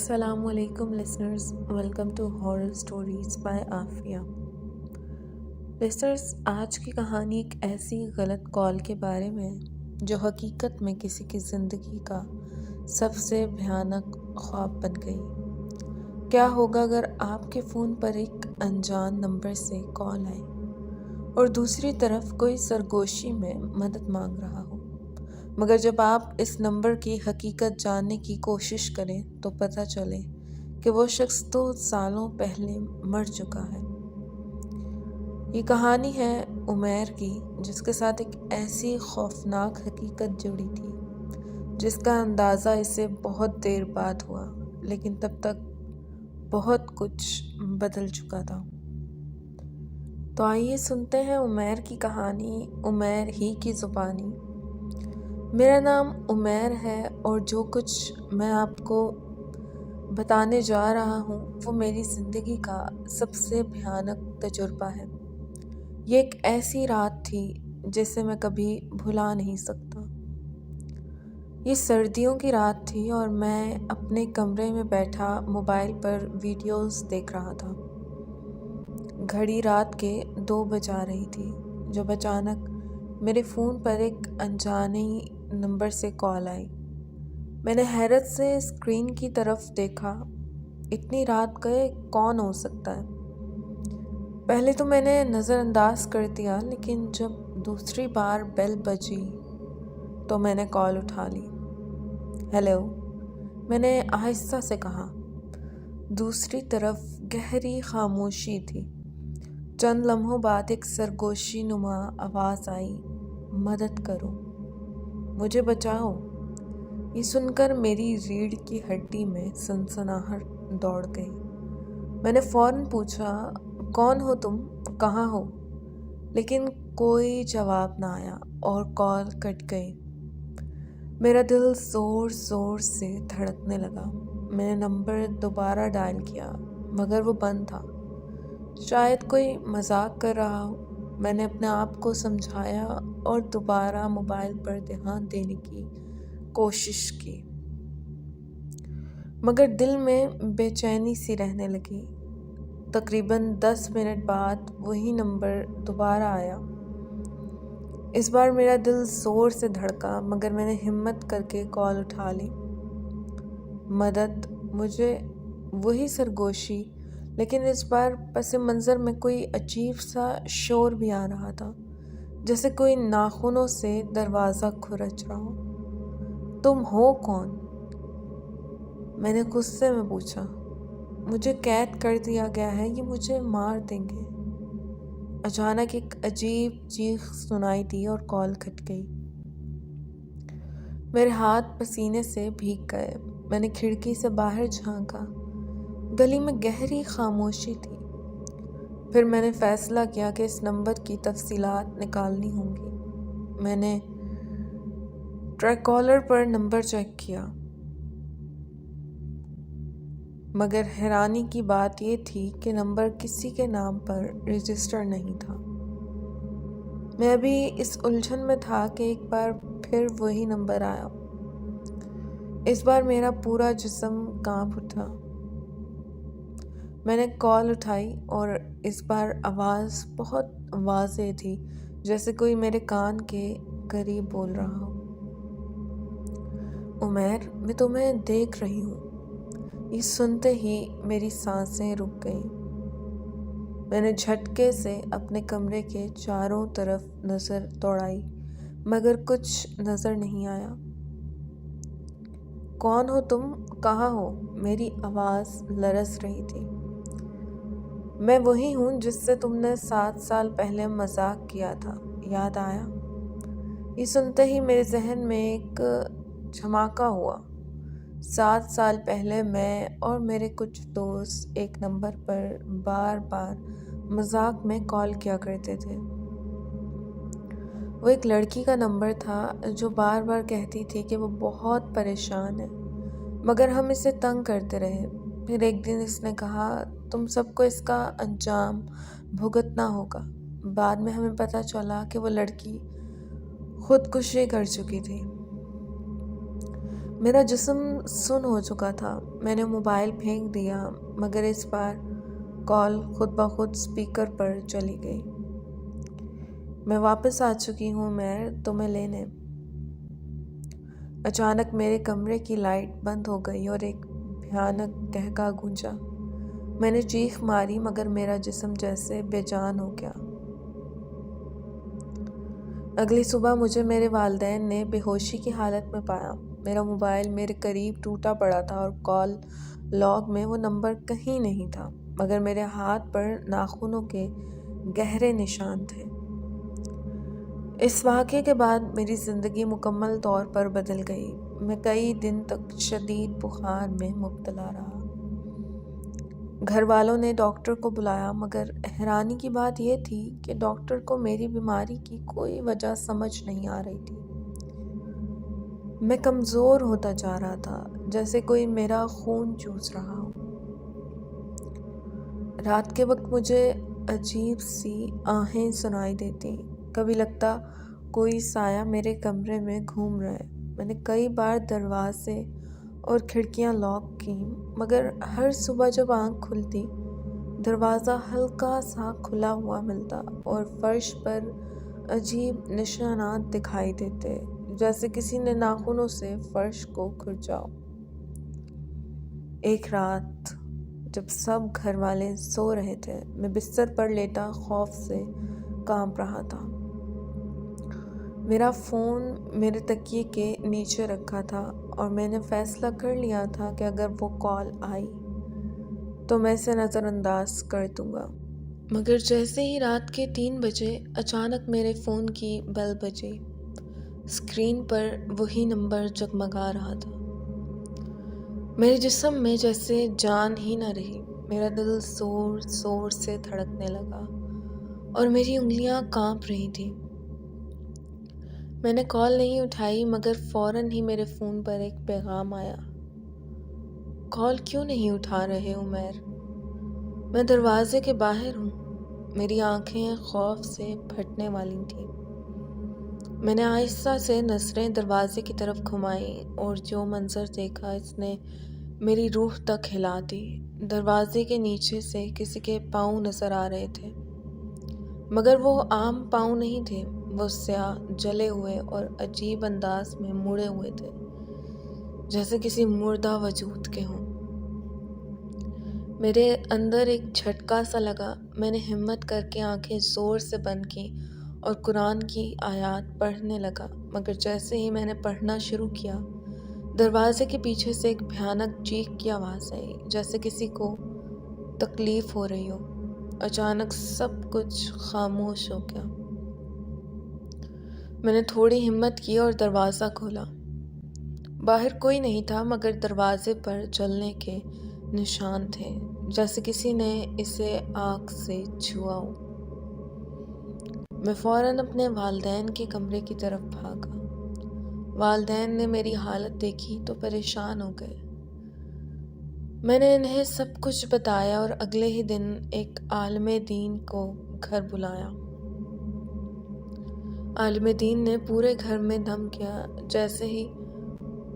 السلام علیکم listeners, welcome to horror stories by Afia. Listeners, آج کی کہانی ایک ایسی غلط کال کے بارے میں جو حقیقت میں کسی کی زندگی کا سب سے بھیانک خواب بن گئی۔ کیا ہوگا اگر آپ کے فون پر ایک انجان نمبر سے کال آئے اور دوسری طرف کوئی سرگوشی میں مدد مانگ رہا ہو، مگر جب آپ اس نمبر کی حقیقت جاننے کی کوشش کریں تو پتہ چلے کہ وہ شخص تو سالوں پہلے مر چکا ہے۔ یہ کہانی ہے عمیر کی، جس کے ساتھ ایک ایسی خوفناک حقیقت جڑی تھی جس کا اندازہ اسے بہت دیر بعد ہوا، لیکن تب تک بہت کچھ بدل چکا تھا۔ تو آئیے سنتے ہیں عمیر کی کہانی، عمیر ہی کی زبانی۔ میرا نام عمیر ہے اور جو کچھ میں آپ کو بتانے جا رہا ہوں وہ میری زندگی کا سب سے بھیانک تجربہ ہے۔ یہ ایک ایسی رات تھی جسے میں کبھی بھلا نہیں سکتا۔ یہ سردیوں کی رات تھی اور میں اپنے کمرے میں بیٹھا موبائل پر ویڈیوز دیکھ رہا تھا۔ گھڑی رات کے 2 بجا رہی تھی جب اچانک میرے فون پر ایک انجانی نمبر سے کال آئی۔ میں نے حیرت سے اسکرین کی طرف دیکھا۔ اتنی رات گئے کون ہو سکتا ہے؟ پہلے تو میں نے نظر انداز کر دیا، لیکن جب دوسری بار بیل بجی تو میں نے کال اٹھا لی۔ ہیلو، میں نے آہستہ سے کہا۔ دوسری طرف گہری خاموشی تھی۔ چند لمحوں بعد ایک سرگوشی نما آواز آئی، مدد کرو، مجھے بچاؤ۔ یہ سن کر میری ریڑھ کی ہڈی میں سنسناہٹ دوڑ گئی۔ میں نے فوراً پوچھا، کون ہو تم؟ کہاں ہو؟ لیکن کوئی جواب نہ آیا اور کال کٹ گئی۔ میرا دل زور زور سے دھڑکنے لگا۔ میں نے نمبر دوبارہ ڈائل کیا مگر وہ بند تھا۔ شاید کوئی مذاق کر رہا ہو۔ میں نے اپنے آپ کو سمجھایا اور دوبارہ موبائل پر دھیان دینے کی کوشش کی، مگر دل میں بے چینی سی رہنے لگی۔ تقریباً 10 منٹ بعد وہی نمبر دوبارہ آیا۔ اس بار میرا دل زور سے دھڑکا مگر میں نے ہمت کر کے کال اٹھا لی۔ مدد، مجھے وہی سرگوشی، لیکن اس بار پس منظر میں کوئی عجیب سا شور بھی آ رہا تھا، جیسے کوئی ناخنوں سے دروازہ کھرچ رہا ہو۔ تم ہو کون؟ میں نے غصے میں پوچھا۔ مجھے قید کر دیا گیا ہے، یہ مجھے مار دیں گے۔ اچانک ایک عجیب چیخ سنائی دی اور کال کٹ گئی۔ میرے ہاتھ پسینے سے بھیگ گئے۔ میں نے کھڑکی سے باہر جھانکا۔ گلی میں گہری خاموشی تھی۔ پھر میں نے فیصلہ کیا کہ اس نمبر کی تفصیلات نکالنی ہوں گی۔ میں نے ٹرائی کالر پر نمبر چیک کیا، مگر حیرانی کی بات یہ تھی کہ نمبر کسی کے نام پر رجسٹر نہیں تھا۔ میں ابھی اس الجھن میں تھا کہ ایک بار پھر وہی نمبر آیا۔ اس بار میرا پورا جسم کانپ اٹھا۔ میں نے کال اٹھائی اور اس بار آواز بہت واضح تھی، جیسے کوئی میرے کان کے قریب بول رہا ہو۔ عمیر، میں تمہیں دیکھ رہی ہوں۔ یہ سنتے ہی میری سانسیں رک گئیں۔ میں نے جھٹکے سے اپنے کمرے کے چاروں طرف نظر دوڑائی مگر کچھ نظر نہیں آیا۔ کون ہو تم؟ کہاں ہو؟ میری آواز لرز رہی تھی۔ میں وہی ہوں جس سے تم نے 7 سال پہلے مذاق کیا تھا، یاد آیا؟ یہ سنتے ہی میرے ذہن میں ایک جھماکا ہوا۔ 7 سال پہلے میں اور میرے کچھ دوست ایک نمبر پر بار بار مذاق میں کال کیا کرتے تھے۔ وہ ایک لڑکی کا نمبر تھا جو بار بار کہتی تھی کہ وہ بہت پریشان ہے، مگر ہم اسے تنگ کرتے رہے۔ پھر ایک دن اس نے کہا، تم سب کو اس کا انجام بھگتنا ہوگا۔ بعد میں ہمیں پتہ چلا کہ وہ لڑکی خودکشی کر چکی تھی۔ میرا جسم سن ہو چکا تھا. میں نے موبائل پھینک دیا مگر اس بار کال خود بخود سپیکر پر چلی گئی. میں واپس آ چکی ہوں میر، تمہیں لینے. اچانک میرے کمرے کی لائٹ بند ہو گئی اور ایک بھیانک قہقہ گونجا. میں نے چیخ ماری مگر میرا جسم جیسے بے جان ہو گیا. اگلی صبح مجھے میرے والدین نے بے ہوشی کی حالت میں پایا. میرا موبائل میرے قریب ٹوٹا پڑا تھا اور کال لاگ میں وہ نمبر کہیں نہیں تھا مگر میرے ہاتھ پر ناخنوں کے گہرے نشان تھے. اس واقعے کے بعد میری زندگی مکمل طور پر بدل گئی. میں کئی دن تک شدید بخار میں مبتلا رہا. گھر والوں نے ڈاکٹر کو بلایا مگر حیرانی کی بات یہ تھی کہ ڈاکٹر کو میری بیماری کی کوئی وجہ سمجھ نہیں آ رہی تھی. میں کمزور ہوتا جا رہا تھا، جیسے کوئی میرا خون چوس رہا ہو. رات کے وقت مجھے عجیب سی آہیں سنائی دیتی. کبھی لگتا کوئی سایہ میرے کمرے میں گھوم رہا ہے. میں نے کئی بار دروازے اور کھڑکیاں لاک کی مگر ہر صبح جب آنکھ کھلتی دروازہ ہلکا سا کھلا ہوا ملتا اور فرش پر عجیب نشانات دکھائی دیتے جیسے کسی نے ناخنوں سے فرش کو کھرچا ہو. ایک رات جب سب گھر والے سو رہے تھے میں بستر پر لیٹا خوف سے کانپ رہا تھا. میرا فون میرے تکیے کے نیچے رکھا تھا اور میں نے فیصلہ کر لیا تھا کہ اگر وہ کال آئی تو میں اسے نظر انداز کر دوں گا. مگر جیسے ہی رات کے 3 بجے اچانک میرے فون کی بیل بجی. اسکرین پر وہی نمبر جگمگا رہا تھا. میرے جسم میں جیسے جان ہی نہ رہی. میرا دل زور زور سے دھڑکنے لگا اور میری انگلیاں کانپ رہی تھیں. میں نے کال نہیں اٹھائی مگر فوراً ہی میرے فون پر ایک پیغام آیا. کال کیوں نہیں اٹھا رہے عمیر؟ میں دروازے کے باہر ہوں. میری آنکھیں خوف سے پھٹنے والی تھیں. میں نے آہستہ سے نظریں دروازے کی طرف گھمائیں اور جو منظر دیکھا اس نے میری روح تک ہلا دی. دروازے کے نیچے سے کسی کے پاؤں نظر آ رہے تھے مگر وہ عام پاؤں نہیں تھے. وہ سیاہ، جلے ہوئے اور عجیب انداز میں مڑے ہوئے تھے جیسے کسی مردہ وجود کے ہوں. میرے اندر ایک جھٹکا سا لگا. میں نے ہمت کر کے آنکھیں زور سے بند کی اور قرآن کی آیات پڑھنے لگا مگر جیسے ہی میں نے پڑھنا شروع کیا دروازے کے پیچھے سے ایک بھیانک چیخ کی آواز آئی جیسے کسی کو تکلیف ہو رہی ہو. اچانک سب کچھ خاموش ہو گیا. میں نے تھوڑی ہمت کی اور دروازہ کھولا. باہر کوئی نہیں تھا مگر دروازے پر جلنے کے نشان تھے جیسے کسی نے اسے آگ سے چھوا ہو. میں فوراً اپنے والدین کے کمرے کی طرف بھاگا. والدین نے میری حالت دیکھی تو پریشان ہو گئے. میں نے انہیں سب کچھ بتایا اور اگلے ہی دن ایک عالم دین کو گھر بلایا. عالم دین نے پورے گھر میں دم کیا. جیسے ہی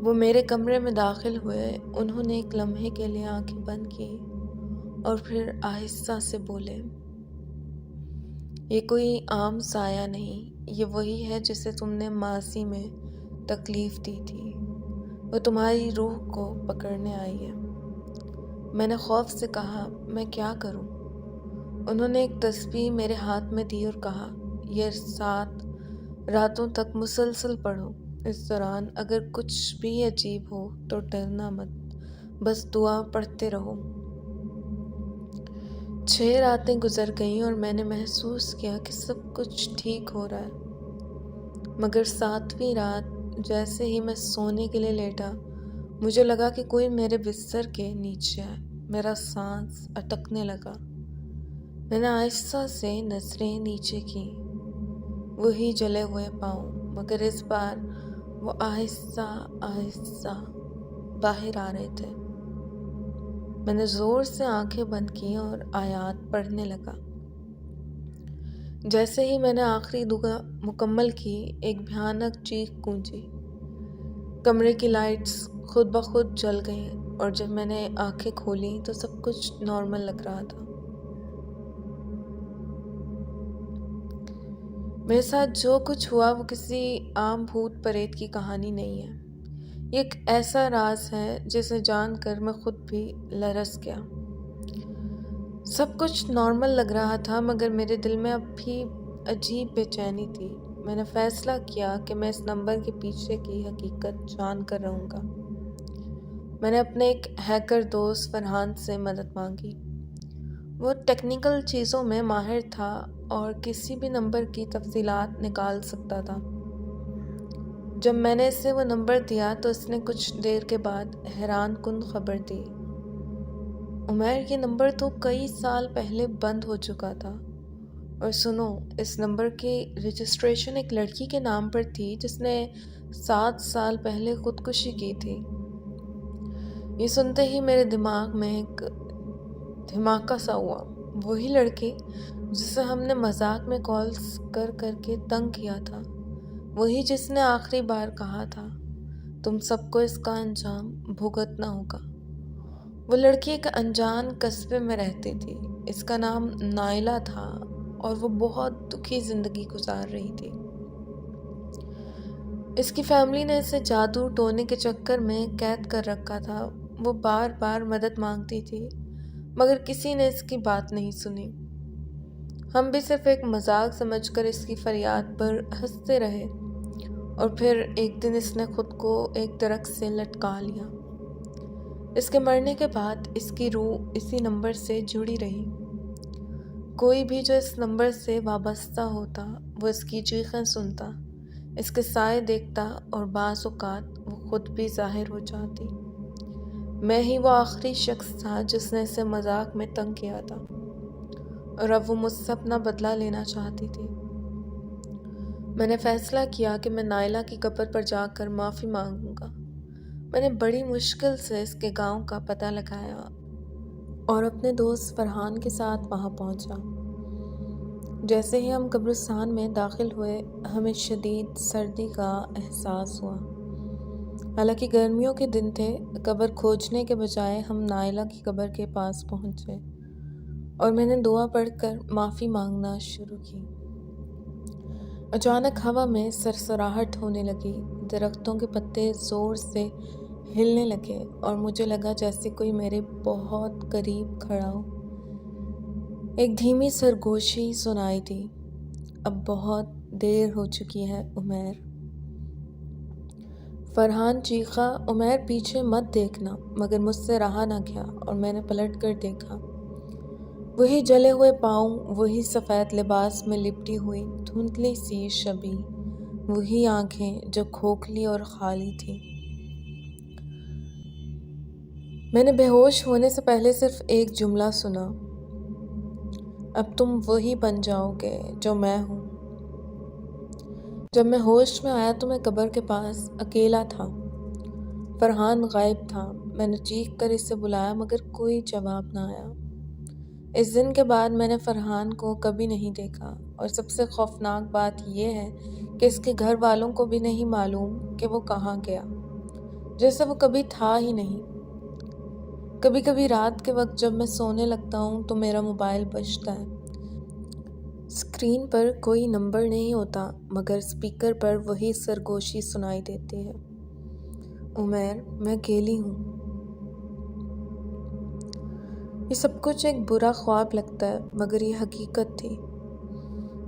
وہ میرے کمرے میں داخل ہوئے انہوں نے ایک لمحے کے لیے آنکھیں بند کی اور پھر آہستہ سے بولے، یہ کوئی عام سایہ نہیں، یہ وہی ہے جسے تم نے ماضی میں تکلیف دی تھی. وہ تمہاری روح کو پکڑنے آئی ہے. میں نے خوف سے کہا، میں کیا کروں؟ انہوں نے ایک تسبیح میرے ہاتھ میں دی اور کہا، یہ 7 راتوں تک مسلسل پڑھو. اس دوران اگر کچھ بھی عجیب ہو تو ڈرنا مت، بس دعا پڑھتے رہو. 6 راتیں گزر گئیں اور میں نے محسوس کیا کہ سب کچھ ٹھیک ہو رہا ہے مگر 7ویں رات جیسے ہی میں سونے کے لیے لیٹا مجھے لگا کہ کوئی میرے بستر کے نیچے ہے. میرا سانس اٹکنے لگا. میں نے آہستہ سے نظریں نیچے کی. وہی جلے ہوئے پاؤں مگر اس بار وہ آہستہ آہستہ باہر آ رہے تھے. میں نے زور سے آنکھیں بند کی اور آیات پڑھنے لگا. جیسے ہی میں نے آخری دعا مکمل کی ایک بھیانک چیخ گونجی. کمرے کی لائٹس خود بخود جل گئیں اور جب میں نے آنکھیں کھولیں تو سب کچھ نارمل لگ رہا تھا۔ میرے ساتھ جو کچھ ہوا وہ کسی عام بھوت پریت کی کہانی نہیں ہے۔ یہ ایک ایسا راز ہے جسے جان کر میں خود بھی لرز گیا۔ سب کچھ نارمل لگ رہا تھا مگر میرے دل میں اب بھی عجیب بے چینی تھی۔ میں نے فیصلہ کیا کہ میں اس نمبر کے پیچھے کی حقیقت جان کر رہوں گا۔ میں نے اپنے ایک ہیکر دوست فرحان سے مدد مانگی۔ وہ ٹیکنیکل چیزوں میں ماہر تھا اور کسی بھی نمبر کی تفصیلات نکال سکتا تھا۔ جب میں نے اسے وہ نمبر دیا تو اس نے کچھ دیر کے بعد حیران کن خبر دی۔ عمیر، یہ نمبر تو کئی سال پہلے بند ہو چکا تھا، اور سنو، اس نمبر کی رجسٹریشن ایک لڑکی کے نام پر تھی جس نے 7 سال پہلے خودکشی کی تھی۔ یہ سنتے ہی میرے دماغ میں ایک دھماکہ سا ہوا۔ وہی لڑکی جسے ہم نے مذاق میں کالز کر کر کے تنگ کیا تھا، وہی جس نے آخری بار کہا تھا تم سب کو اس کا انجام بھگتنا ہوگا۔ وہ لڑکی ایک انجان قصبے میں رہتی تھی۔ اس کا نام نائلہ تھا اور وہ بہت دکھی زندگی گزار رہی تھی۔ اس کی فیملی نے اسے جادو ٹونے کے چکر میں قید کر رکھا تھا۔ وہ بار بار مدد مانگتی تھی مگر کسی نے اس کی بات نہیں سنی۔ ہم بھی صرف ایک مذاق سمجھ کر اس کی فریاد پر ہنستے رہے، اور پھر ایک دن اس نے خود کو ایک درخت سے لٹکا لیا۔ اس کے مرنے کے بعد اس کی روح اسی نمبر سے جڑی رہی۔ کوئی بھی جو اس نمبر سے وابستہ ہوتا وہ اس کی چیخیں سنتا، اس کے سائے دیکھتا، اور بعض اوقات وہ خود بھی ظاہر ہو جاتی۔ میں ہی وہ آخری شخص تھا جس نے اسے مذاق میں تنگ کیا تھا، اور اب وہ مجھ سے اپنا بدلہ لینا چاہتی تھی۔ میں نے فیصلہ کیا کہ میں نائلہ کی قبر پر جا کر معافی مانگوں گا۔ میں نے بڑی مشکل سے اس کے گاؤں کا پتہ لگایا اور اپنے دوست فرحان کے ساتھ وہاں پہنچا۔ جیسے ہی ہم قبرستان میں داخل ہوئے ہمیں شدید سردی کا احساس ہوا۔ حالانکہ گرمیوں کے دن تھے، قبر کھوجنے کے بجائے ہم نائلہ کی قبر کے پاس پہنچے اور میں نے دعا پڑھ کر معافی مانگنا شروع کی۔ اچانک ہوا میں سرسراہٹ ہونے لگی، درختوں کے پتے زور سے ہلنے لگے اور مجھے لگا جیسے کوئی میرے بہت قریب کھڑا ہو۔ ایک دھیمی سرگوشی سنائی دی، اب بہت دیر ہو چکی ہے عمیر۔ فرحان چیخا، عمیر پیچھے مت دیکھنا، مگر مجھ سے رہا نہ گیا اور میں نے پلٹ کر دیکھا۔ وہی جلے ہوئے پاؤں، وہی سفید لباس میں لپٹی ہوئی دھندلی سی شبیہ، وہی آنکھیں جو کھوکھلی اور خالی تھیں۔ میں نے بے ہوش ہونے سے پہلے صرف ایک جملہ سنا، اب تم وہی بن جاؤ گے جو میں ہوں۔ جب میں ہوش میں آیا تو میں قبر کے پاس اکیلا تھا۔ فرحان غائب تھا۔ میں نے چیخ کر اسے بلایا مگر کوئی جواب نہ آیا۔ اس دن کے بعد میں نے فرحان کو کبھی نہیں دیکھا، اور سب سے خوفناک بات یہ ہے کہ اس کے گھر والوں کو بھی نہیں معلوم کہ وہ کہاں گیا، جیسے وہ کبھی تھا ہی نہیں۔ کبھی کبھی رات کے وقت جب میں سونے لگتا ہوں تو میرا موبائل بجتا ہے۔ اسکرین پر کوئی نمبر نہیں ہوتا مگر اسپیکر پر وہی سرگوشی سنائی دیتی ہے، عمیر، میں اکیلی ہوں۔ یہ سب کچھ ایک برا خواب لگتا ہے مگر یہ حقیقت تھی۔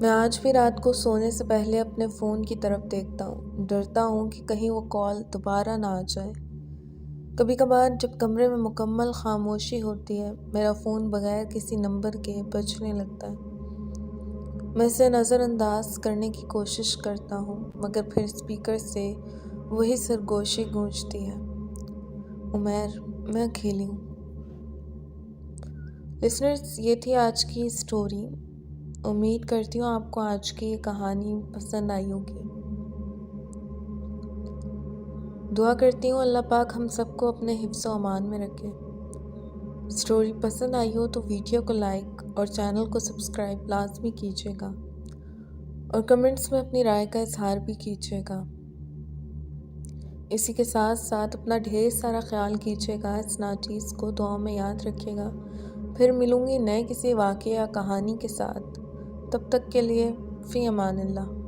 میں آج بھی رات کو سونے سے پہلے اپنے فون کی طرف دیکھتا ہوں، ڈرتا ہوں کہ کہیں وہ کال دوبارہ نہ آ جائے۔ کبھی کبھار جب کمرے میں مکمل خاموشی ہوتی ہے، میرا فون بغیر کسی نمبر کے بجنے لگتا ہے۔ میں اسے نظر انداز کرنے کی کوشش کرتا ہوں مگر پھر اسپیکر سے وہی سرگوشی گونجتی ہے، عمیر، میں اکیلی ہوں۔ لسنرز، یہ تھی آج کی سٹوری۔ امید کرتی ہوں آپ کو آج کی یہ کہانی پسند آئی ہوگی۔ دعا کرتی ہوں اللہ پاک ہم سب کو اپنے حفظ و امان میں رکھے۔ سٹوری پسند آئی ہو تو ویڈیو کو لائک اور چینل کو سبسکرائب لازمی کیجیے گا، اور کمنٹس میں اپنی رائے کا اظہار بھی کیجیے گا۔ اسی کے ساتھ ساتھ اپنا ڈھیر سارا خیال کیجیے گا، اس ناچیز کو دعاؤں میں یاد رکھیے گا۔ پھر ملوں گی نئے کسی واقعے یا کہانی کے ساتھ، تب تک کے لیے فی امان اللہ۔